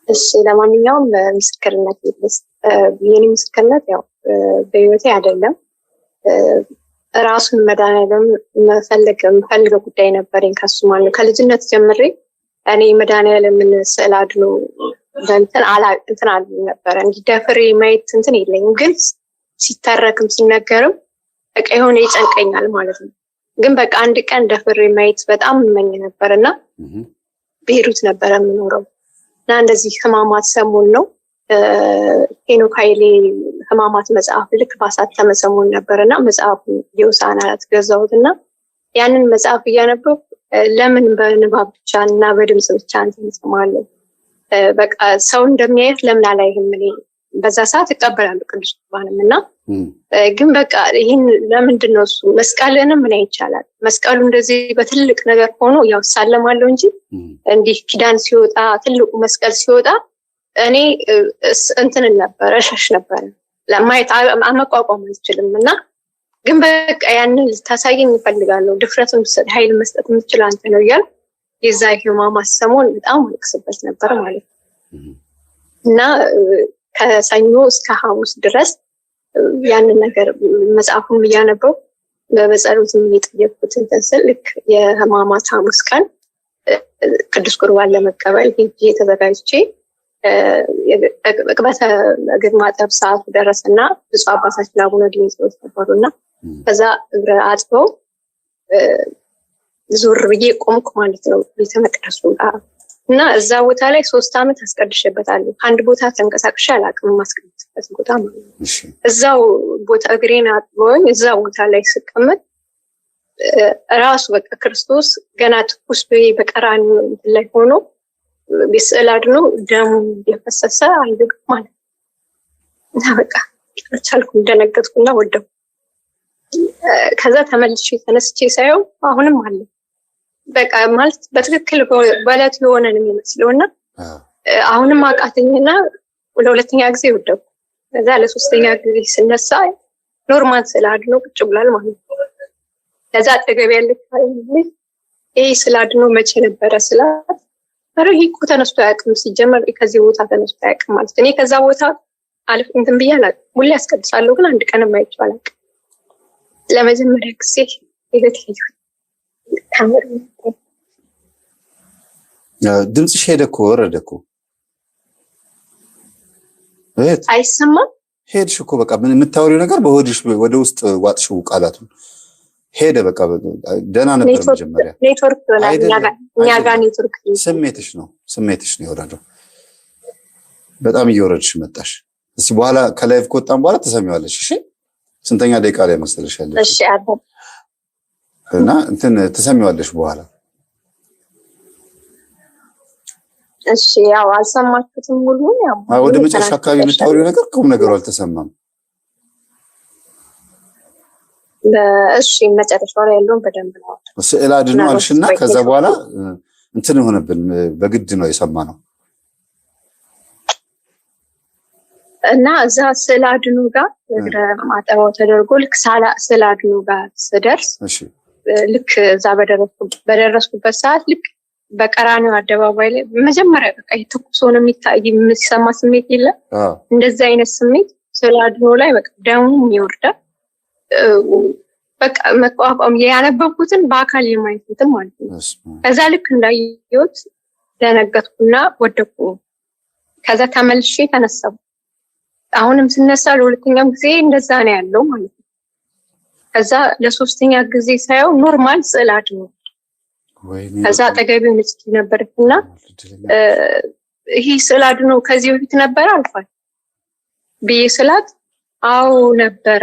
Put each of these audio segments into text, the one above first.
እሺ ለማንኛውም ምስክርነት ይልስ የኔ ምስክርነት ያው በህይወቴ አይደለም ራሱን መድኃኒዓለም ፈልገው ጉዳይ ነበረኝ ከሱ ማለት ከልጅነት ጀምሬ እኔ መድኃኒዓለምን ስዕል አድኖ እንትን አለ ነበር እንዲደፍሬ ማየት እንትን የለኝም ግን ሲተረክም ሲነገርም በቃ የሆነ ይጨንቀኛል ማለት ነው ግን በቃ አንድ ቀን ደፍሬ ማየት በጣም እመኝ ነበርና ቤሩት ነበር የምኖረው እና እንደዚህ ህማማት ሰሞን ነው ሄኖክ ኃይሌ ህማማት መጽሐፍ ልክ ባሳተመ ሰሞን ነበርና መጽሐፉ የውሳና ገዛሁትና ያንን መጽሐፍ እያነበብኩ ለምን በንባብ ብቻ እና በድምጽ ብቻ እንሰማለን በቃ ሰው እንደሚያየት ለምን አላይህም እኔ በዛ ሰዓት እቀበላለሁ ቅዱስ ቁርባንና ግን በቃ ይሄን ለምንድን ነው እሱ መስቀልንም ምን ይቻላል መስቀሉ እንደዚህ በትልቅ ነገር ሆኖ ያው ሳለማለው እንጂ እንዲህ ኪዳን ሲወጣ ትልቁ መስቀል ሲወጣ እኔ እንትን ነበር እሸሽ ነበር ለማየት አመቋቋም አልችልምና ግን በቃ ያንን ታሳየኝ ይፈልጋለሁ ድፍረቱን ኃይል መስጠት የምችል አንተ ነው ይላል የዛ ህማማት ሰሞን በጣም ወቅስበት ነበር ማለት ነው እና ከሰኞ እስከ ሐሙስ ድረስ ያንን ነገር መጽሐፉን እያነበው በጸሎትም እየጠየቅኩት እንትን ልክ የህማማት ሐሙስ ቀን ቅዱስ ቁርባን ለመቀበል ሄጄ ተዘጋጅቼ በቅበተ እግር ማጠብ ሰዓቱ ደረሰና ብፁዕ አባታችን አቡነ ዲሜጥሮስ ነበሩና ከዛ እግረ አጥበው ዙር ብዬ ቆምኩ ማለት ነው ቤተ መቅደሱ እና እዛ ቦታ ላይ 3 አመት አስቀድሼበታለሁ አንድ ቦታ ተንቀሳቅሼ አላውቅም ማስቀደስበት ቦታ ማለት ነው እዛው ቦታ እግሬን አጥበውኝ እዛው ቦታ ላይ ስቀመጥ ራሱ በቃ ክርስቶስ ገና ትኩስ በቀራንዮ ላይ ሆኖ ቢስዕል አድኖ ደሙ የፈሰሰ አይደል ማለት እና በቃ አልቻልኩም ደነገጥኩና ወደው ከዛ ተመልሼ ተነስቼ ሳየው አሁንም አለ በቃ ማለት በትክክል ባላት የሆነን የሚመስለውና አሁንም አቃተኝና ለሁለተኛ ጊዜ ወደው ከዛ ለሶስተኛ ጊዜ ስነሳ ኖርማል ስላድኖ ቁጭ ብሏል ማለት ነው ከዛ አጠገብ ያለች ይሄ ስላድኖ መቼ ነበረ ስላት አረሂኩ ተነስቶ ያቅም ሲጀመር ከዚህ ቦታ ተነስቶ ያቅም ማለት እኔ ከዛ ቦታ አልፍ እንትን ብያለሁ ሙሉ ያስቀድሳለሁ ግን አንድ ቀን ማይቻል አላቅ ለመጀመሪያ ጊዜ ይገትልኝ ታምር ድምጽሽ ሄደኮ ወረደኮ አይሰማም ሄድሽ እኮ በቃ ምን የምታወሪው ነገር በሆድሽ ወደ ውስጥ ዋጥሽው ቃላቱን ሄደ በቃ ደና ነበር መጀመሪያ ኔትወርክ ያጋ ኔትወርክ ስሜትሽ ነው የወረደው በጣም እየወረድሽ መጣሽ እሺ በኋላ ከላይቭ ከወጣን በኋላ ተሰሚዋለሽ እሺ ስንተኛ ደቂቃ ላይ መሰለሽ ያለሽ እሺ አባ እና እንትን ተሰሚዋለሽ በኋላ እሺ ያው አልሰማችሁትም ሙሉ ያው ወደ መጨረሻ አካባቢ የምታወሪው ነገር ቁም ነገሩ አልተሰማም እሺ መጨረሻው ላይ ያለውን በደንብ ነው ስዕል አድኖ አልሽና ከዛ በኋላ እንትን ሆነብን በግድ ነው የሰማነው እና እዛ ስዕል አድኖ ጋር እግረ ማጠባው ተደርጎ ልክ ስዕል አድኖ ጋር ስደርስ እሺ ልክ እዛ በደረስኩበት ሰዓት ልክ በቀራንዮ አደባባይ ላይ መጀመሪያ በቃ ትኩስ ሆኖ የሚሰማ ስሜት የለ እንደዛ አይነት ስሜት ስዕል አድኖ ላይ በቃ ደሙ ይወርዳል በቃ መቋቋም ያነበብኩትን በአካል የማይተም ማለት ነው ከዛ ልክ እንዳየሁት ደነገጥኩና ወደኩ ከዛ ተመልሼ ተነሳሁ አሁንም ስነሳ ለሁለተኛም ጊዜ እንደዛ ነው ያለው ማለት ነው ከዛ ለሶስተኛ ጊዜ ሳየው ኖርማል ስዕል አድኖ ከዛ አጠገቤው ንጽት ነበርና ይሄ ስዕል አድኖ ከዚህ በፊት ነበር አልፏል በየስላት አው ነበረ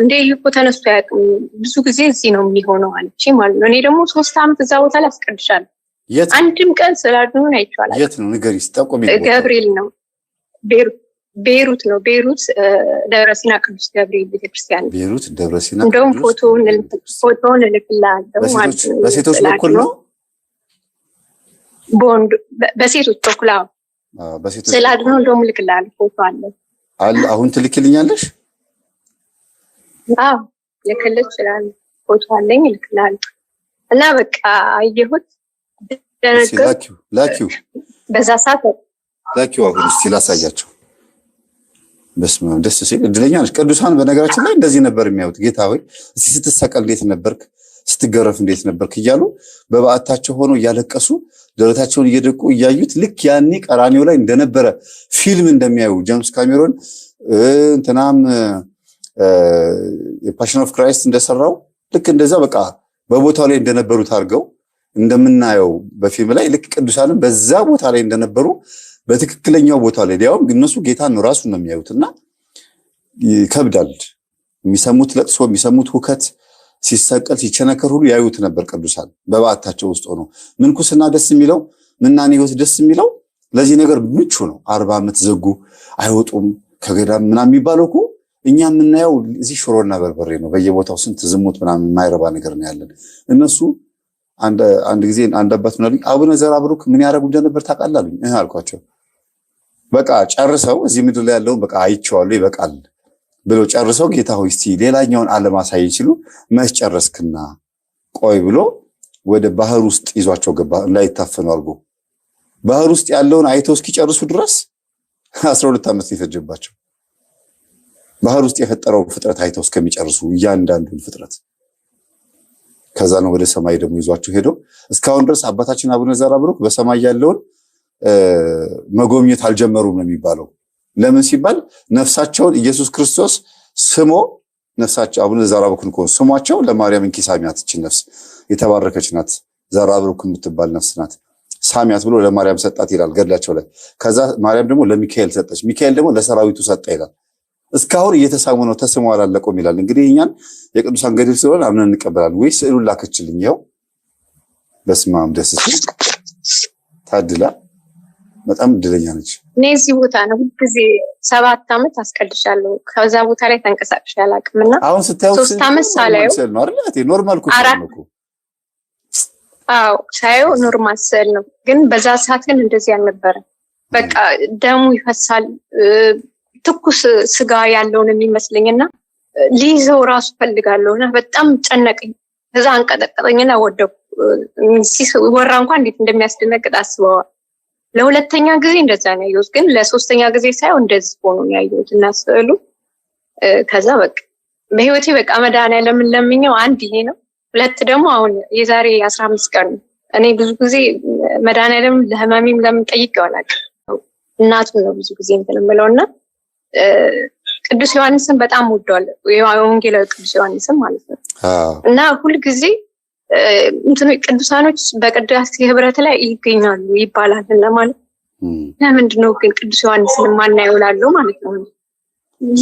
እንዴ ይቆ ተነስቶ ያቅም ብዙ ጊዜ እዚህ ነው የሚሆነው አለች ማለት ነው እኔ ደግሞ 3 አመት እዛ ቦታ ላይ አስቀድሻለሁ አንድም ቀን ስላድኖን አይቻላል የት ነው ንገሪስ ጠቆሚ ገብርኤል ነው ቤሩት ነው ቤሩት ደብረሲና ቅዱስ ገብርኤል ቤተክርስቲያን ቤሩት ደብረሲና እንደውም ፎቶውን ልክላለሁ ማለት ነው በሴቶች በኩል ነው ቦንድ በሴቶች በኩል በሴቶች ስላድኖ እንደውም ልክላለሁ ፎቶ አለ አሁን ትልክልኛለሽ ለከለች ይችላል ፎቶ አለኝ ልክላለሁ እና በቃ አየሁት ደነገጥኩ ላኪው በዛ ሰዓት ላኪው አሁን እስቲ ላሳያቸው። በስመ አብ ደስ ሲል እድለኛ ነሽ። ቅዱሳን በነገራችን ላይ እንደዚህ ነበር የሚያዩት። ጌታ ሆይ እስቲ ስትሰቀል እንዴት ነበርክ፣ ስትገረፍ እንዴት ነበርክ እያሉ በበዓታቸው ሆኖ እያለቀሱ ደረታቸውን እየደቁ እያዩት ልክ ያኔ ቀራኒዮ ላይ እንደነበረ ፊልም እንደሚያዩ ጄምስ ካሜሮን እንትናም የፓሽን ኦፍ ክራይስት እንደሰራው ልክ እንደዛ በቃ በቦታው ላይ እንደነበሩት አድርገው እንደምናየው በፊልም ላይ ልክ ቅዱሳንም በዛ ቦታ ላይ እንደነበሩ በትክክለኛው ቦታ ላይ ያውም እነሱ ጌታን ነው ራሱን ነው የሚያዩትና ይከብዳል። የሚሰሙት ለቅሶ የሚሰሙት ሁከት ሲሰቀል ሲቸነከር ሁሉ ያዩት ነበር ቅዱሳን በበዓታቸው ውስጥ ሆኖ። ምንኩስና ደስ የሚለው ምናኔ ህይወት ደስ የሚለው ለዚህ ነገር ምቹ ነው። 40 ዓመት ዘጉ አይወጡም ከገዳም ምናምን የሚባለው እኮ እኛ የምናየው እዚህ ሽሮና በርበሬ ነው። በየቦታው ስንት ዝሙት ምናምን የማይረባ ነገር ነው ያለን። እነሱ አንድ ጊዜ አንድ አባት ምናልኝ አቡነ ዘራብሩክ ምን ያደርጉ እንደነበር ታውቃላችሁ? አልኳቸው። በቃ ጨርሰው እዚህ ምድር ላይ ያለውን በቃ አይቼዋለሁ ይበቃል ብሎ ጨርሰው ጌታ ሆይ እስቲ ሌላኛውን ዓለም አሳይ ይችሉ መች ጨረስክና ቆይ ብሎ ወደ ባህር ውስጥ ይዟቸው ገባ። እንዳይታፈኑ አድርጎ ባህር ውስጥ ያለውን አይተው እስኪጨርሱ ድረስ 12 ዓመት ይፈጀባቸው። ባህር ውስጥ የፈጠረው ፍጥረት አይተው እስከሚጨርሱ እያንዳንዱን ፍጥረት። ከዛ ነው ወደ ሰማይ ደግሞ ይዟቸው ሄዶ እስካሁን ድረስ አባታችን አቡነ ዘራብሩክ በሰማይ ያለውን መጎብኘት አልጀመሩም ነው የሚባለው። ለምን ሲባል ነፍሳቸውን ኢየሱስ ክርስቶስ ስሞ ነፍሳቸው አቡነ ዘራብሩክ እንኳን ስሟቸው ለማርያም እንኪ ሳሚያት እቺ ነፍስ የተባረከች ናት ዘራብሩክ የምትባል ነፍስ ናት ሳሚያት ብሎ ለማርያም ሰጣት ይላል ገድላቸው ላይ። ከዛ ማርያም ደግሞ ለሚካኤል ሰጠች፣ ሚካኤል ደግሞ ለሰራዊቱ ሰጠ ይላል። እስካሁን እየተሳሙ ነው ተስመው አላለቁም ይላል። እንግዲህ እኛን የቅዱሳን ገድል ስለሆነ አምነን እንቀበላለን ወይ? ስዕሉን ላከችልኝ ይኸው። በስመ አብ ደስ ሲል ታድላ በጣም እድለኛ ነች። እኔ እዚህ ቦታ ነው ሁልጊዜ 7 ዓመት አስቀድሻለሁ። ከዛ ቦታ ላይ ተንቀሳቅሼ አላውቅምና አሁን ስታየው 3 ዓመት ሳላየው ነው አይደል? ኖርማል ኩስ ነው እኮ። አዎ ሳየው ኖርማል ስዕል ነው፣ ግን በዛ ሰዓት ግን እንደዚህ አልነበረም። በቃ ደሙ ይፈሳል፣ ትኩስ ስጋ ያለውን የሚመስለኝና ሊይዘው ራሱ ፈልጋለሁና በጣም ጨነቀኝ። ከዛ አንቀጠቀጠኝና ወደኩ። ወራ እንኳን እንዴት እንደሚያስደነግጥ አስበዋል። ለሁለተኛ ጊዜ እንደዛ ነው ያየሁት፣ ግን ለሶስተኛ ጊዜ ሳይው እንደዚህ ሆኖ ነው ያየሁት እና ስዕሉ። ከዛ በቃ በህይወቴ በቃ መድኃኒዓለም ለምኜው አንድ ይሄ ነው። ሁለት ደግሞ አሁን የዛሬ 15 ቀን ነው። እኔ ብዙ ጊዜ መድኃኒዓለም ለህመሜም ለምን ጠይቄው አላውቅም። እናቱን ነው ብዙ ጊዜ እንትን የምለውና ቅዱስ ዮሐንስን በጣም ወደዋለሁ። የወንጌላዊ ቅዱስ ዮሐንስን ማለት ነው። እና ሁሉ ጊዜ እንትኑ ቅዱሳኖች በቅዳሴ ህብረት ላይ ይገኛሉ ይባላል እና ማለት ለምንድን ነው ግን ቅዱስ ዮሐንስን ማናየው እላለሁ ማለት ነው።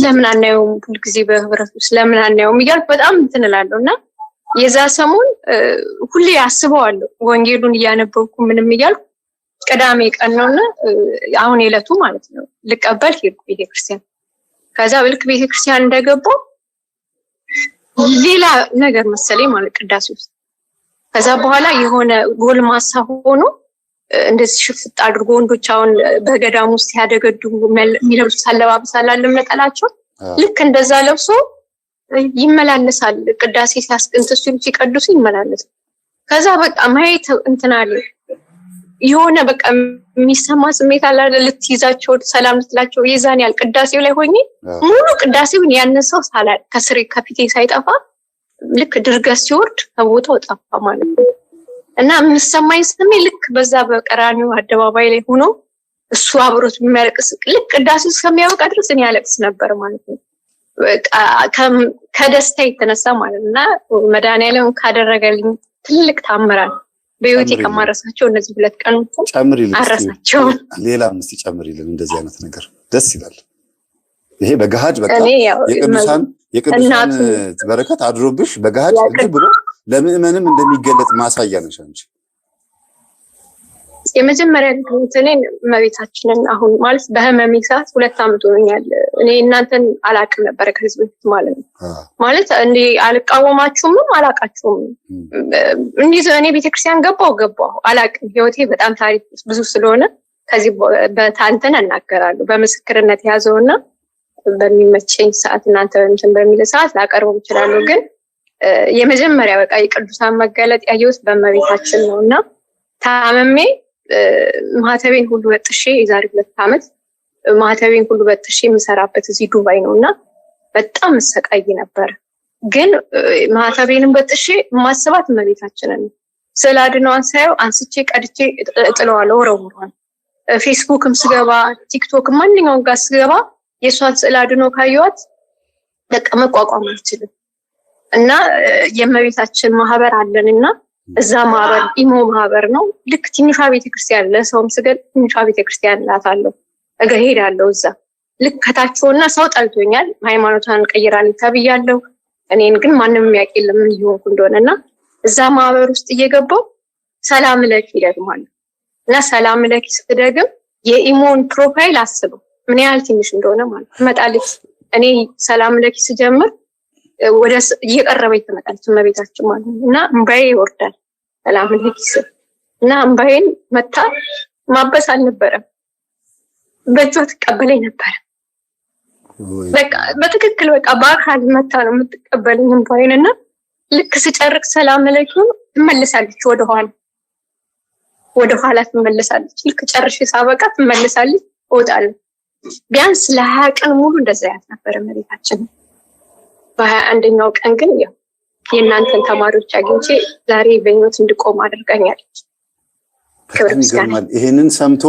ለምን አናየውም ሁሉ ጊዜ በህብረት ውስጥ ለምን አናየውም እያልኩ በጣም እንትን እላለሁ እና የዛ ሰሞን ሁሌ አስበዋለሁ። ወንጌሉን እያነበብኩ ምንም እያልኩ ቅዳሜ ቀን ነውና አሁን የዕለቱ ማለት ነው ልቀበል ሄድኩ ቤተክርስቲያን። ከዛ ልክ ቤተክርስቲያን እንደገባው ሌላ ነገር መሰለኝ ማለት ቅዳሴ ውስጥ። ከዛ በኋላ የሆነ ጎልማሳ ሆኖ እንደዚህ ሽፍጥ አድርጎ ወንዶች አሁን በገዳም ውስጥ ያደገዱ የሚለብሱት አለባበስ አላለም ነጠላቸው፣ ልክ እንደዛ ለብሶ ይመላለሳል። ቅዳሴ ሲያስቀንት ሲቀድሱ ይመላለሳል። ከዛ በቃ ማየት እንትን አለ የሆነ በቃ የሚሰማ ስሜት አለ አይደል? ልትይዛቸው ሰላም ልትላቸው የዛን ያህል ቅዳሴው ላይ ሆኜ ሙሉ ቅዳሴውን ያነሳው ሳላ ከስሬ ከፊቴ ሳይጠፋ ልክ ድርገት ሲወርድ ከቦታው ጠፋ ማለት ነው። እና የሚሰማኝ ስሜት ልክ በዛ በቀራኒው አደባባይ ላይ ሆኖ እሱ አብሮት የሚያለቅስ ልክ ቅዳሴው እስከሚያበቃ ድረስ እኔ ያለቅስ ነበር ማለት ነው። ከደስታ የተነሳ ማለት እና መድኃኒዓለም ካደረገልኝ ትልቅ ታምራት በህይወቴ ከማረሳቸው እነዚህ 2 ቀን አረሳቸው። ሌላም እስቲ ጨምሪልን እንደዚህ አይነት ነገር ደስ ይላል። ይሄ በገሃድ በቃ የቅዱሳን በረከት አድሮብሽ በገሃድ እንዲህ ብሎ ለምእመንም እንደሚገለጥ ማሳያ ነሽ አንቺ። የመጀመሪያ እንትኔን እመቤታችንን አሁን ማለት በህመሜ ሰዓት 2 ዓመት ሆኖኛል። እኔ እናንተን አላውቅም ነበር ከዚህ በፊት ማለት ነው። ማለት እንዴ አልቃወማችሁም አላውቃችሁም። እንዴ እኔ ቤተክርስቲያን ገባው አላውቅም። ህይወቴ በጣም ታሪክ ብዙ ስለሆነ ከዚህ በታንተን እናገራለሁ በምስክርነት ያዘውና በሚመቸኝ ሰዓት እናንተ እንትን በሚል ሰዓት ላቀርበው እችላለሁ። ግን የመጀመሪያ በቃ የቅዱሳን መገለጥ ያየሁት በእመቤታችን ነውና ታመሜ ማህተቤን ሁሉ በጥሼ የዛሬ 2 ዓመት ማህተቤን ሁሉ በጥሼ የምሰራበት እዚህ ዱባይ ነውና በጣም መሰቃይ ነበር። ግን ማህተቤንም በጥሼ ማስባት እመቤታችንን ስለ አድኗን ሳየው አንስቼ ቀድቼ ጥለዋለሁ ወረውሯል። ፌስቡክም ስገባ ቲክቶክ ማንኛውም ጋር ስገባ የሷን ስለ አድኖ ካየዋት በቃ መቋቋም አልችልም። እና የእመቤታችን ማህበር አለንና እዛ ማህበር ኢሞ ማህበር ነው። ልክ ትንሿ ቤተክርስቲያን ለሰውም ስገድ ትንሿ ቤተክርስቲያን ላታለሁ እሄዳለሁ እዛ ልክ ከታችውና ሰው ጠልቶኛል ሃይማኖቷን ቀይራን ተብያለሁ። እኔን ግን ማንም የሚያውቅ የለም ምን ይሆንኩ እንደሆነና እዛ ማህበር ውስጥ እየገባው ሰላም ለኪ ይደግማል እና ሰላም ለኪ ስትደግም የኢሞን ፕሮፋይል አስበው ምን ያህል ትንሽ እንደሆነ ማለት ትመጣለች። እኔ ሰላም ለኪ ስጀምር ወደ እየቀረበች ትመጣለች እመቤታችን ማለት እና እንባዬ ይወርዳል። ሰላም ለኪ እና እንባዬን መታ ማበስ አልነበረም በእጇ ትቀበለኝ ነበር። በቃ በትክክል በቃ በአካል መታ ነው የምትቀበለኝ እንባዬንና ልክ ስጨርቅ ሰላም ለኪ ትመለሳለች ወደ ኋላ ትመለሳለች። ልክ ጨርሼ ሳበቃ ትመለሳለች እወጣለሁ። ቢያንስ ለ20 ቀን ሙሉ እንደዛ ያት ነበር እመቤታችን። በ21ኛው ቀን ግን ያው የእናንተን ተማሪዎች አግኝቼ ዛሬ በህይወት እንድቆም አድርጋኛለች። ይገርማል። ይሄንን ሰምቶ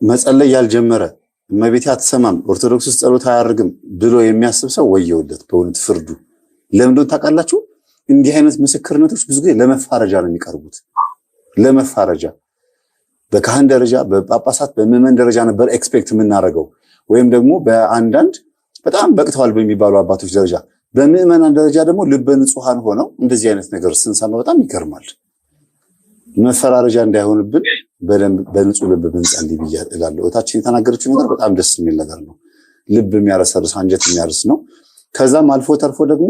መጸለይ ያልጀመረ እመቤቴ አትሰማም ኦርቶዶክስ ውስጥ ጸሎት አያርግም ብሎ የሚያስብ ሰው ወየውለት በእውነት ፍርዱ። ለምን ታውቃላችሁ? እንዲህ አይነት ምስክርነቶች ብዙ ጊዜ ለመፋረጃ ነው የሚቀርቡት። ለመፋረጃ በካህን ደረጃ በጳጳሳት በምዕመን ደረጃ ነበር ኤክስፔክት የምናደርገው፣ ወይም ደግሞ በአንዳንድ በጣም በቅተዋል በሚባሉ አባቶች ደረጃ። በምዕመናን ደረጃ ደግሞ ልበ ንጹሃን ሆነው እንደዚህ አይነት ነገር ስንሰማ በጣም ይገርማል። መፈራረጃ እንዳይሆንብን በደንብ በንጹህ ልብ ብንጸልይ ብያለሁ። እታችን የተናገረችው ነገር በጣም ደስ የሚል ነገር ነው። ልብ የሚያረሰርስ አንጀት የሚያርስ ነው። ከዛም አልፎ ተርፎ ደግሞ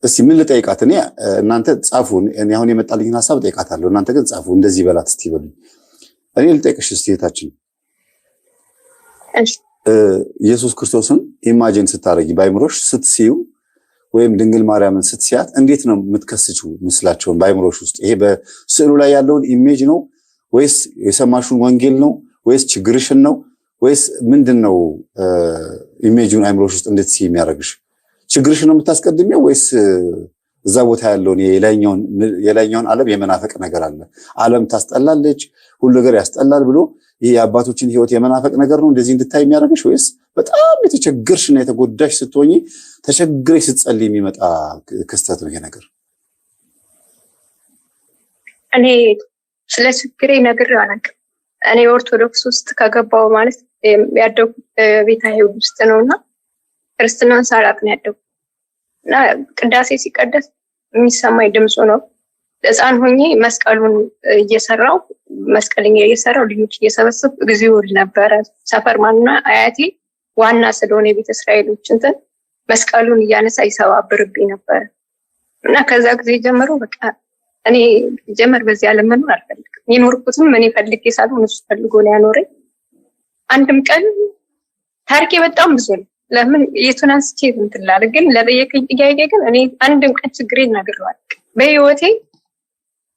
እስቲ ምን ልጠይቃት? እኔ እናንተ ጻፉ። እኔ አሁን የመጣልኝን ሐሳብ ጠይቃታለሁ፣ እናንተ ግን ጻፉ። እንደዚህ በላት እስቲ በሉ። እኔ ልጠይቅሽ እስቲ እህታችን፣ ኢየሱስ ክርስቶስን ኢማጂን ስታረጊ ባይምሮሽ ስትሲዩ ወይም ድንግል ማርያምን ስትሲያት እንዴት ነው የምትከስችው ምስላቸውን ባይምሮሽ ውስጥ? ይሄ በስዕሉ ላይ ያለውን ኢሜጅ ነው ወይስ የሰማሹን ወንጌል ነው ወይስ ችግርሽን ነው ወይስ ምንድነው? ኢሜጁን አይምሮሽ ውስጥ እንድትሲ የሚያደርግሽ ችግርሽን ነው የምታስቀድሚው ወይስ እዛ ቦታ ያለውን የላይኛውን ዓለም የመናፈቅ ነገር አለ? ዓለም ታስጠላለች፣ ሁሉ ነገር ያስጠላል ብሎ ይሄ የአባቶችን ህይወት የመናፈቅ ነገር ነው እንደዚህ እንድታይ የሚያደርግሽ? ወይስ በጣም የተቸገርሽና የተጎዳሽ ስትሆኚ ተቸግረሽ ስትጸልይ የሚመጣ ክስተት ነው ይሄ ነገር? እኔ ስለ ችግሬ ነግሬው አላውቅም። እኔ ኦርቶዶክስ ውስጥ ከገባው ማለት ያደጉት ቤተ አይሁድ ውስጥ ነውና ክርስትናን ሳላቅ ነው ያደጉት እና ቅዳሴ ሲቀደስ የሚሰማኝ ድምፁ ነው። ሕፃን ሆኜ መስቀሉን እየሰራው ልጆች እየሰበሰብ እግዚኦ ነበረ። ሰፈር ማንና አያቴ ዋና ስለሆነ የቤተ እስራኤሎች እንትን መስቀሉን እያነሳ ይሰባብርብኝ ነበር እና ከዛ ጊዜ ጀምሮ በቃ እኔ ጀመር በዚህ ዓለም መኖር አልፈልግም። የኖርኩትም እኔ ፈልጌ ሳልሆን እሱ ፈልጎ ነው ያኖረኝ። አንድም ቀን ታሪኬ በጣም ብዙ ነው። ለምን የቱን አንስቼ እንትላል ግን ለጠየቀኝ ጥያቄ ግን እኔ አንድም ቀን ችግሬን ነግሬዋለሁ። በህይወቴ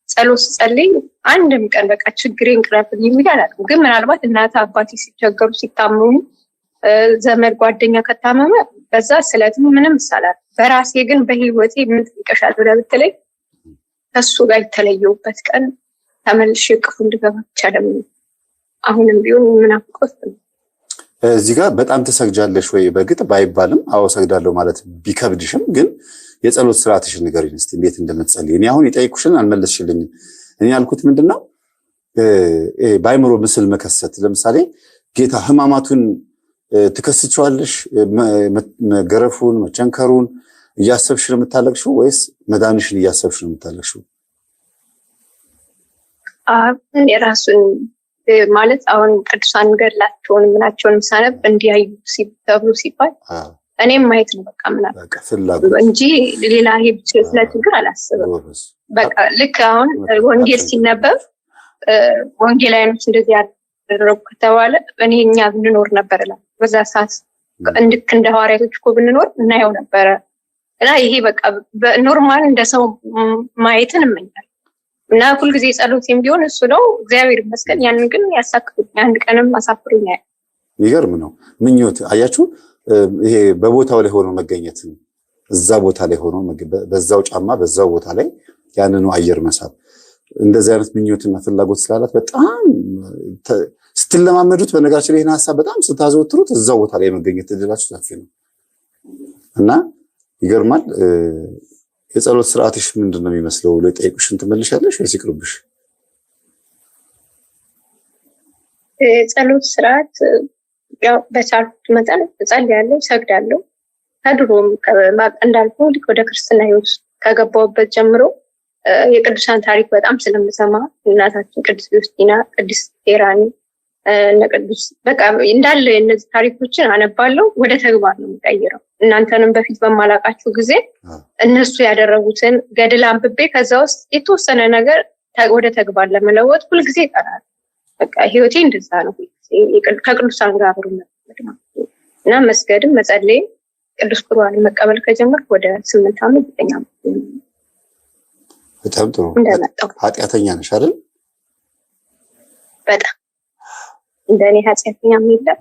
ጸሎት ጸልይ አንድም ቀን በቃ ችግሬን ቅረፍልኝ የሚል አላውቅም። ግን ምናልባት እናት አባቴ ሲቸገሩ ሲታመሙ ዘመድ ጓደኛ ከታመመ በዛ ስለትም ምንም ይሳላል። በራሴ ግን በህይወቴ ምን ትቀሻል ብለህ ብትለኝ ከሱ ጋር የተለየሁበት ቀን ተመልሼ ቅፉ እንድገባ ይቻላል። አሁንም ቢሆን ምን አፍቆት እዚህ ጋር በጣም ተሰግጃለሽ ወይ? በግጥ ባይባልም አዎ ሰግዳለሁ ማለት ቢከብድሽም ግን የጸሎት ስርዓትሽን ንገሪኝ እስቲ እንዴት እንደምትጸልይ። እኔ አሁን የጠየኩሽን አልመለስሽልኝም። እኔ ያልኩት ምንድነው ባይምሮ ምስል መከሰት። ለምሳሌ ጌታ ህማማቱን ትከስቸዋለሽ? መገረፉን መቸንከሩን እያሰብሽ ነው የምታለቅሽው ወይስ መዳንሽን እያሰብሽ ነው የምታለቅሽው? የራሱን ማለት አሁን ቅዱሳን ገድላቸውን ምናቸውንም ሳነብ እንዲያዩ ተብሎ ሲባል እኔም ማየት ነው በቃ ምናምን እንጂ ሌላ ይሄ ስለ ችግር አላስብም። በቃ ልክ አሁን ወንጌል ሲነበብ ወንጌላውያኖች እንደዚህ ያደረጉ ከተባለ እኛ ብንኖር ነበር እላለሁ። በዛ ሰዓት እንደ ሐዋርያቶች እኮ ብንኖር እናየው ነበረ እና ይሄ በቃ በኖርማል እንደ ሰው ማየትን እመኛለሁ። እና ሁልጊዜ ጸሎቴም ቢሆን እሱ ነው። እግዚአብሔር ይመስገን ያንን ግን ያሳክቱኝ አንድ ቀንም አሳፍሩኝ። ይገርም ነው ምኞት። አያችሁ ይሄ በቦታው ላይ ሆኖ መገኘት፣ እዛ ቦታ ላይ ሆኖ በዛው ጫማ በዛው ቦታ ላይ ያንኑ አየር መሳብ፣ እንደዚህ አይነት ምኞትና ፍላጎት ስላላት በጣም ስትለማመዱት፣ በነገራችን ላይ ይህን ሀሳብ በጣም ስታዘወትሩት እዛው ቦታ ላይ የመገኘት እድላችሁ ሰፊ ነው እና ይገርማል። የጸሎት ስርዓትሽ ምንድን ነው የሚመስለው? ለጠይቁሽን ትመልሻለሽ ወይስ ይቅርብሽ? ጸሎት ስርዓት ያው በቻልኩት መጠን እጸልያለሁ፣ ሰግዳለሁ። ከድሮም እንዳልኩ ወደ ክርስትና ህይወት ከገባሁበት ጀምሮ የቅዱሳን ታሪክ በጣም ስለምሰማ እናታችን ቅድስት ዮስቲና፣ ቅድስት ቴራኒ እነ ቅዱስ በቃ እንዳለ እነዚህ ታሪኮችን አነባለሁ፣ ወደ ተግባር ነው የምቀይረው። እናንተንም በፊት በማላቃችሁ ጊዜ እነሱ ያደረጉትን ገድል አንብቤ ከዛ ውስጥ የተወሰነ ነገር ወደ ተግባር ለመለወጥ ሁልጊዜ እጠራለሁ። በቃ ህይወቴ እንደዛ ነው። ከቅዱሳን ጋር አብሮ መቀመጥ እና መስገድም መጸለይ ቅዱስ ቁርባንን መቀበል ከጀመርኩ ወደ 8 ዓመት 9 ዓመት። በጣም ጥሩ። ኃጢአተኛ ነሽ አይደል? በጣም እንደኔ ኃጢአተኛ የለም፣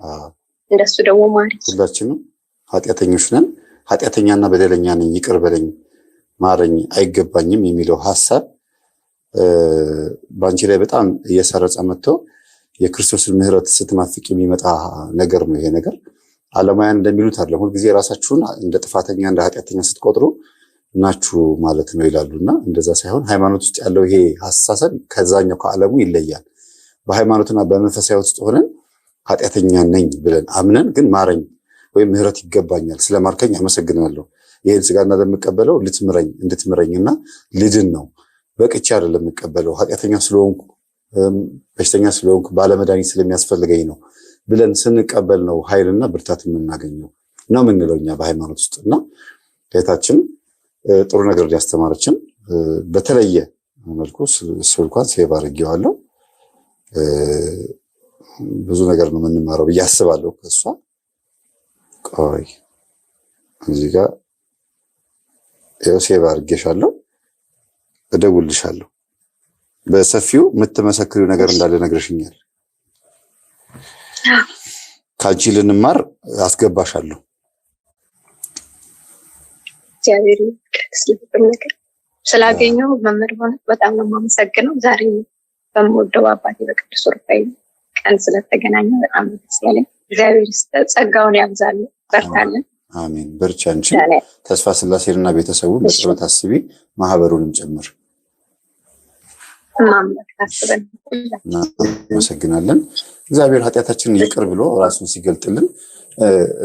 እንደሱ ደግሞ ማለት ሁላችንም ኃጢአተኞች ነን። ኃጢአተኛና በደለኛ ነኝ፣ ይቅር በለኝ፣ ማረኝ፣ አይገባኝም የሚለው ሐሳብ ባንቺ ላይ በጣም እየሰረጸ መጥቶ የክርስቶስን ምሕረት ስትናፍቅ የሚመጣ ነገር ነው። ይሄ ነገር ዓለማውያን እንደሚሉት አይደለም። ሁልጊዜ ራሳችሁን እንደ ጥፋተኛ እንደ ኃጢአተኛ ስትቆጥሩ ናችሁ ማለት ነው ይላሉና እንደዛ ሳይሆን ሃይማኖት ውስጥ ያለው ይሄ አስተሳሰብ ከዛኛው ከዓለሙ ይለያል። በሃይማኖትና በመንፈሳዊ ውስጥ ሆነን ኃጢአተኛ ነኝ ብለን አምነን ግን ማረኝ ወይም ምሕረት ይገባኛል ስለማርከኝ አመሰግናለሁ፣ ይሄን ስጋና ደም የምቀበለው ልትምረኝ እንድትምረኝና ልድን ነው፣ በቅቼ አይደለም የምቀበለው ኃጢአተኛ ስለሆንኩ በሽተኛ ስለሆንኩ ባለመድኃኒት ስለሚያስፈልገኝ ነው ብለን ስንቀበል ነው ኃይልና ብርታት የምናገኘው ነው የምንለው እኛ በሃይማኖት ውስጥ። እና ጌታችን ጥሩ ነገር ያስተማረችን በተለየ መልኩ ስልኳን ሴቭ አድርጌዋለሁ። ብዙ ነገር ነው የምንማረው ብዬ አስባለሁ ከእሷ። ቆይ እዚህ ጋር ሴቭ አድርጌሻለሁ፣ እደውልልሻለሁ። በሰፊው የምትመሰክሪው ነገር እንዳለ ነግረሽኛል። ከአንቺ ልንማር አስገባሻለሁ። እግዚአብሔር ይመስገን ስላገኘው መምህር ሆነ በጣም ነው የማመሰግነው። ዛሬ በምወደው አባቴ በቅዱስ ሩፋኤል ቀን ስለተገናኘ በጣም ደስ ያለኝ። እግዚአብሔር ጸጋውን ያብዛል። በርታለን። አሜን። በርቺ። አንቺ ተስፋ ስላሴንና ቤተሰቡን በጸሎት አስቢ፣ ማህበሩንም ጭምር። እናመሰግናለን። እግዚአብሔር ኃጢአታችንን ይቅር ብሎ ራሱን ሲገልጥልን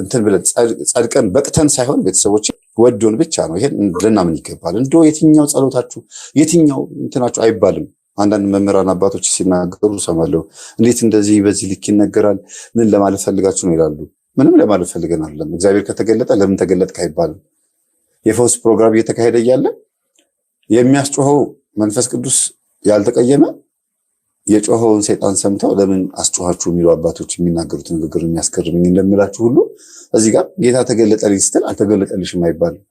እንትን ብለን ጸድቀን በቅተን ሳይሆን ቤተሰቦች ወዶን ብቻ ነው። ይሄን ልናምን ይገባል። እንደው የትኛው ጸሎታችሁ የትኛው እንትናችሁ አይባልም። አንዳንድ መምህራን አባቶች ሲናገሩ ሰማለሁ። እንዴት እንደዚህ በዚህ ልክ ይነገራል? ምን ለማለት ፈልጋችሁ ነው ይላሉ። ምንም ለማለት ፈልገን አይደለም። እግዚአብሔር ከተገለጠ ለምን ተገለጥክ አይባልም። የፈውስ ፕሮግራም እየተካሄደ እያለ የሚያስጮኸው መንፈስ ቅዱስ ያልተቀየመ የጮኸውን ሰይጣን ሰምተው ለምን አስጮኻችሁ የሚሉ አባቶች የሚናገሩት ንግግር የሚያስገርምኝ እንደምላችሁ ሁሉ እዚህ ጋር ጌታ ተገለጠልኝ ስትል አልተገለጠልሽም አይባልም።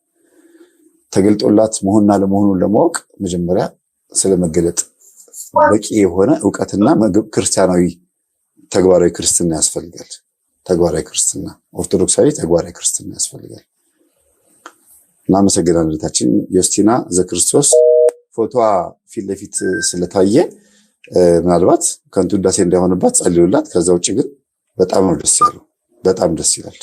ተገልጦላት መሆንና ለመሆኑን ለማወቅ መጀመሪያ ስለመገለጥ በቂ የሆነ እውቀትና ክርስቲያናዊ ተግባራዊ ክርስትና ያስፈልጋል። ተግባራዊ ክርስትና ኦርቶዶክሳዊ ተግባራዊ ክርስትና ያስፈልጋል። እናመሰግናለን። እህታችን ዮስቲና ዘክርስቶስ ፎቶዋ ፊት ለፊት ስለታየ ምናልባት ከንቱ ውዳሴ እንዳይሆንባት ጸልዩላት። ከዛ ውጭ ግን በጣም ነው ደስ ያለው። በጣም ደስ ይላል።